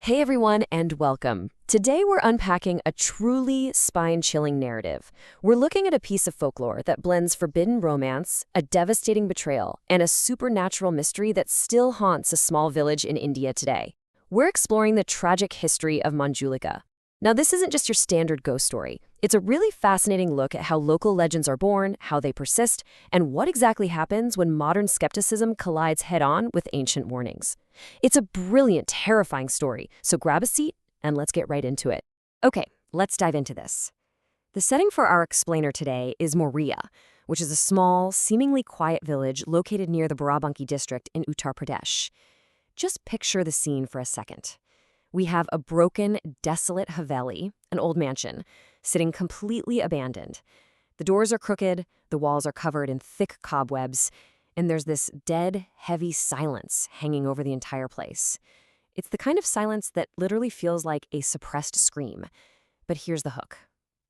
Hey everyone, and welcome. Today we're unpacking a truly spine-chilling narrative. We're looking at a piece of folklore that blends forbidden romance, a devastating betrayal, and a supernatural mystery that still haunts a small village in India today. We're exploring the tragic history of Monjulika. Now, this isn't just your standard ghost story. It's a really fascinating look at how local legends are born, how they persist, and what exactly happens when modern skepticism collides head-on with ancient warnings. It's a brilliant, terrifying story, so grab a seat and let's get right into it. Okay, let's dive into this. The setting for our explainer today is Moria, which is a small, seemingly quiet village located near the Barabanki district in Uttar Pradesh. Just picture the scene for a second. We have a broken, desolate haveli, an old mansion, sitting completely abandoned. The doors are crooked, the walls are covered in thick cobwebs, and there's this dead, heavy silence hanging over the entire place. It's the kind of silence that literally feels like a suppressed scream. But here's the hook.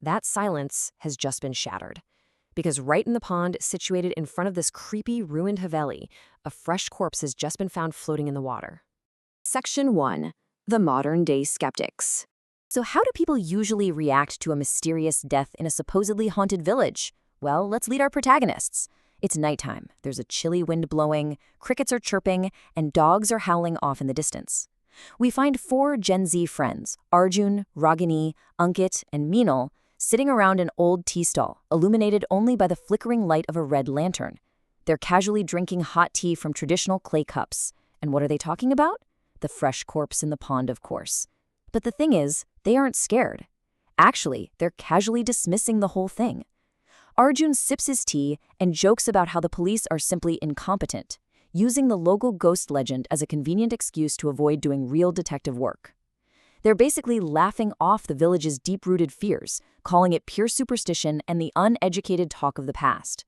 That silence has just been shattered. Because right in the pond, situated in front of this creepy, ruined haveli, a fresh corpse has just been found floating in the water. Section 1. The modern-day skeptics. So how do people usually react to a mysterious death in a supposedly haunted village? Well, let's lead our protagonists. It's nighttime, there's a chilly wind blowing, crickets are chirping, and dogs are howling off in the distance. We find 4 Gen Z friends, Arjun, Ragini, Ankit, and Meenal, sitting around an old tea stall, illuminated only by the flickering light of a red lantern. They're casually drinking hot tea from traditional clay cups. And what are they talking about? The fresh corpse in the pond, of course. But the thing is, they aren't scared. Actually, they're casually dismissing the whole thing. Arjun sips his tea and jokes about how the police are simply incompetent, using the local ghost legend as a convenient excuse to avoid doing real detective work. They're basically laughing off the village's deep-rooted fears, calling it pure superstition and the uneducated talk of the past.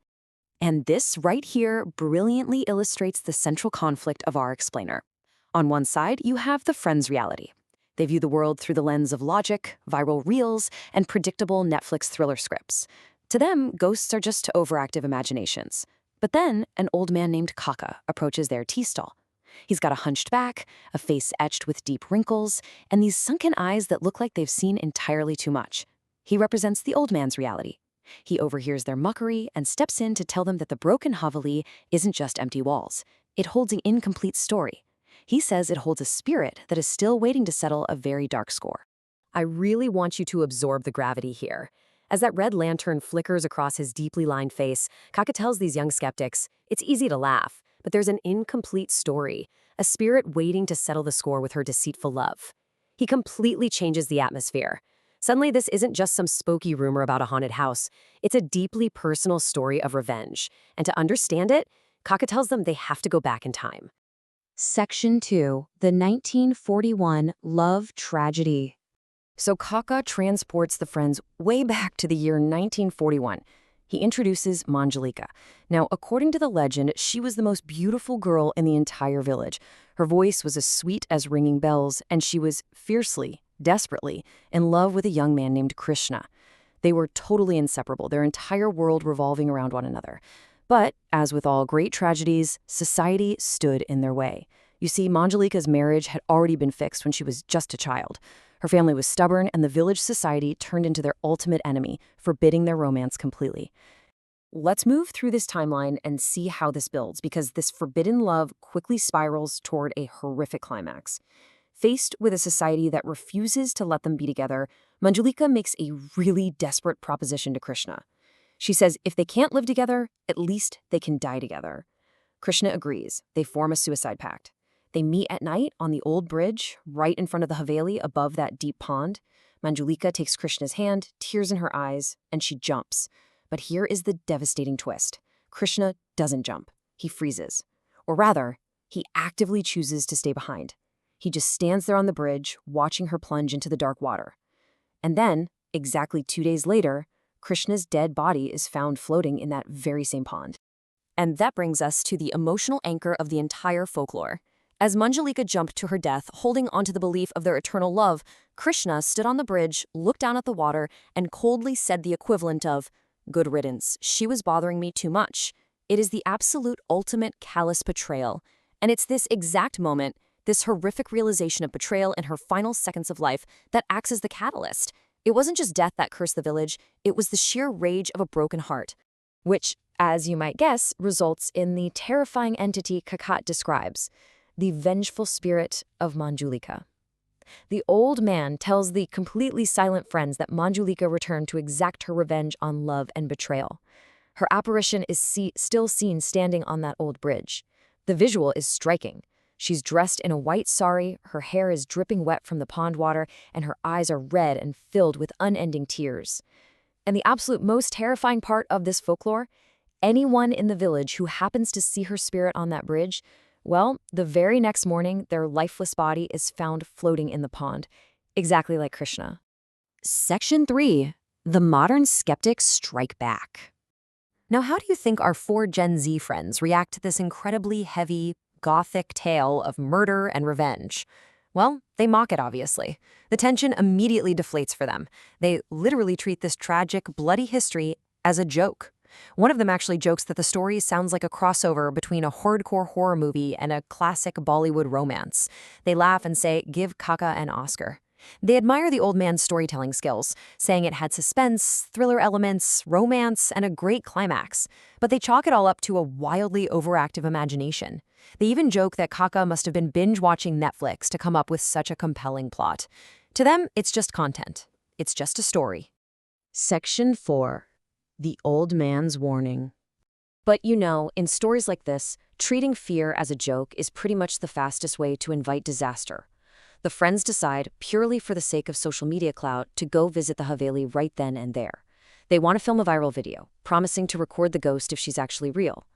And this right here brilliantly illustrates the central conflict of our explainer. On one side, you have the friends' reality. They view the world through the lens of logic, viral reels, and predictable Netflix thriller scripts. To them, ghosts are just overactive imaginations. But then, an old man named Kaka approaches their tea stall. He's got a hunched back, a face etched with deep wrinkles, and these sunken eyes that look like they've seen entirely too much. He represents the old man's reality. He overhears their muckery and steps in to tell them that the broken haveli isn't just empty walls. It holds an incomplete story. He says it holds a spirit that is still waiting to settle a very dark score. I really want you to absorb the gravity here. As that red lantern flickers across his deeply lined face, Kaka tells these young skeptics, it's easy to laugh, but there's an incomplete story, a spirit waiting to settle the score with her deceitful love. He completely changes the atmosphere. Suddenly, this isn't just some spooky rumor about a haunted house. It's a deeply personal story of revenge. And to understand it, Kaka tells them they have to go back in time. Section 2. The 1941 Love Tragedy. So Kaka transports the friends way back to the year 1941. He introduces Monjulika. Now, according to the legend, she was the most beautiful girl in the entire village. Her voice was as sweet as ringing bells, and she was fiercely, desperately, in love with a young man named Krishna. They were totally inseparable, their entire world revolving around one another. But, as with all great tragedies, society stood in their way. You see, Monjulika's marriage had already been fixed when she was just a child. Her family was stubborn, and the village society turned into their ultimate enemy, forbidding their romance completely. Let's move through this timeline and see how this builds, because this forbidden love quickly spirals toward a horrific climax. Faced with a society that refuses to let them be together, Monjulika makes a really desperate proposition to Krishna. She says if they can't live together, at least they can die together. Krishna agrees. They form a suicide pact. They meet at night on the old bridge, right in front of the haveli above that deep pond. Monjulika takes Krishna's hand, tears in her eyes, and she jumps. But here is the devastating twist. Krishna doesn't jump. He freezes. Or rather, he actively chooses to stay behind. He just stands there on the bridge, watching her plunge into the dark water. And then, exactly 2 days later, Krishna's dead body is found floating in that very same pond. And that brings us to the emotional anchor of the entire folklore. As Monjulika jumped to her death, holding onto the belief of their eternal love, Krishna stood on the bridge, looked down at the water, and coldly said the equivalent of, "Good riddance, she was bothering me too much." It is the absolute ultimate callous betrayal. And it's this exact moment, this horrific realization of betrayal in her final seconds of life that acts as the catalyst. It wasn't just death that cursed the village, it was the sheer rage of a broken heart, which, as you might guess, results in the terrifying entity Kakat describes, the vengeful spirit of Monjulika. The old man tells the completely silent friends that Monjulika returned to exact her revenge on love and betrayal. Her apparition is still seen standing on that old bridge. The visual is striking. She's dressed in a white sari, her hair is dripping wet from the pond water, and her eyes are red and filled with unending tears. And the absolute most terrifying part of this folklore? Anyone in the village who happens to see her spirit on that bridge, well, the very next morning, their lifeless body is found floating in the pond, exactly like Krishna. Section 3. The Modern Skeptics Strike Back. Now, how do you think our 4 Gen Z friends react to this incredibly heavy, gothic tale of murder and revenge? Well, they mock it, obviously. The tension immediately deflates for them. They literally treat this tragic, bloody history as a joke. One of them actually jokes that the story sounds like a crossover between a hardcore horror movie and a classic Bollywood romance. They laugh and say, "Give Kaka an Oscar." They admire the old man's storytelling skills, saying it had suspense, thriller elements, romance, and a great climax. But they chalk it all up to a wildly overactive imagination. They even joke that Kaka must have been binge-watching Netflix to come up with such a compelling plot. To them, it's just content. It's just a story. Section 4. The Old Man's Warning. But you know, in stories like this, treating fear as a joke is pretty much the fastest way to invite disaster. The friends decide, purely for the sake of social media clout, to go visit the Haveli right then and there. They want to film a viral video, promising to record the ghost if she's actually real.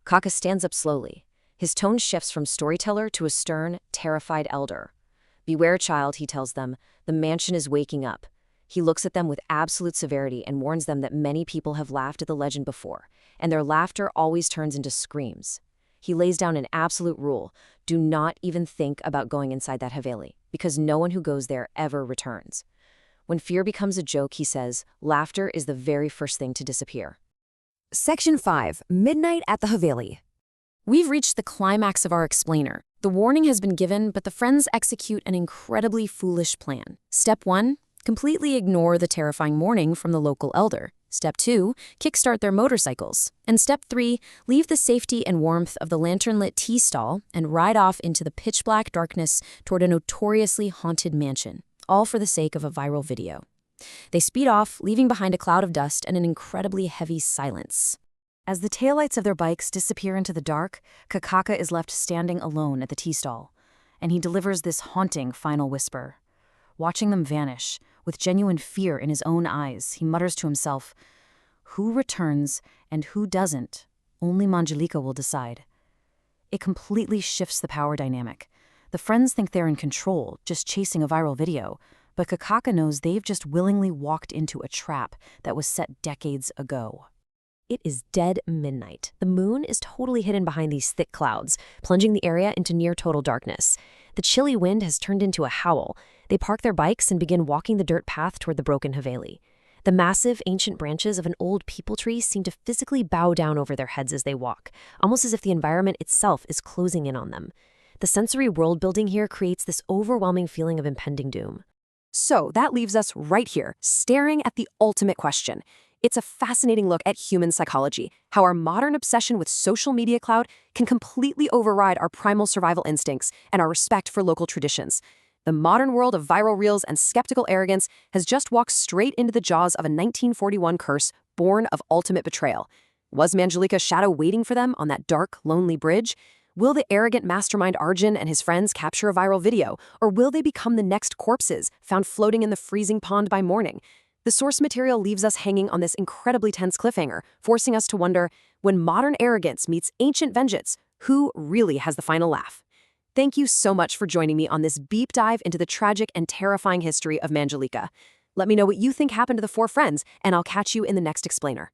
Kaka stands up slowly. His tone shifts from storyteller to a stern, terrified elder. "Beware, child," he tells them, "the mansion is waking up." He looks at them with absolute severity and warns them that many people have laughed at the legend before, and their laughter always turns into screams. He lays down an absolute rule: do not even think about going inside that Haveli, because no one who goes there ever returns. When fear becomes a joke, he says, laughter is the very first thing to disappear. Section 5. Midnight at the Haveli. We've reached the climax of our explainer. The warning has been given, but the friends execute an incredibly foolish plan. Step 1. Completely ignore the terrifying warning from the local elder. Step 2, kickstart their motorcycles. And Step 3, leave the safety and warmth of the lantern-lit tea stall and ride off into the pitch-black darkness toward a notoriously haunted mansion, all for the sake of a viral video. They speed off, leaving behind a cloud of dust and an incredibly heavy silence. As the taillights of their bikes disappear into the dark, Kakaka is left standing alone at the tea stall, and he delivers this haunting final whisper. Watching them vanish, with genuine fear in his own eyes, he mutters to himself, "Who returns and who doesn't, only Monjulika will decide." It completely shifts the power dynamic. The friends think they're in control, just chasing a viral video, but Kakaka knows they've just willingly walked into a trap that was set decades ago. It is dead midnight. The moon is totally hidden behind these thick clouds, plunging the area into near total darkness. The chilly wind has turned into a howl. They park their bikes and begin walking the dirt path toward the broken Haveli. The massive, ancient branches of an old peepal tree seem to physically bow down over their heads as they walk, almost as if the environment itself is closing in on them. The sensory world building here creates this overwhelming feeling of impending doom. So that leaves us right here, staring at the ultimate question. It's a fascinating look at human psychology, how our modern obsession with social media clout can completely override our primal survival instincts and our respect for local traditions. The modern world of viral reels and skeptical arrogance has just walked straight into the jaws of a 1941 curse born of ultimate betrayal. Was Monjulika's shadow waiting for them on that dark, lonely bridge? Will the arrogant mastermind Arjun and his friends capture a viral video, or will they become the next corpses found floating in the freezing pond by morning? The source material leaves us hanging on this incredibly tense cliffhanger, forcing us to wonder, when modern arrogance meets ancient vengeance, who really has the final laugh? Thank you so much for joining me on this deep dive into the tragic and terrifying history of Monjulika. Let me know what you think happened to the 4 friends, and I'll catch you in the next explainer.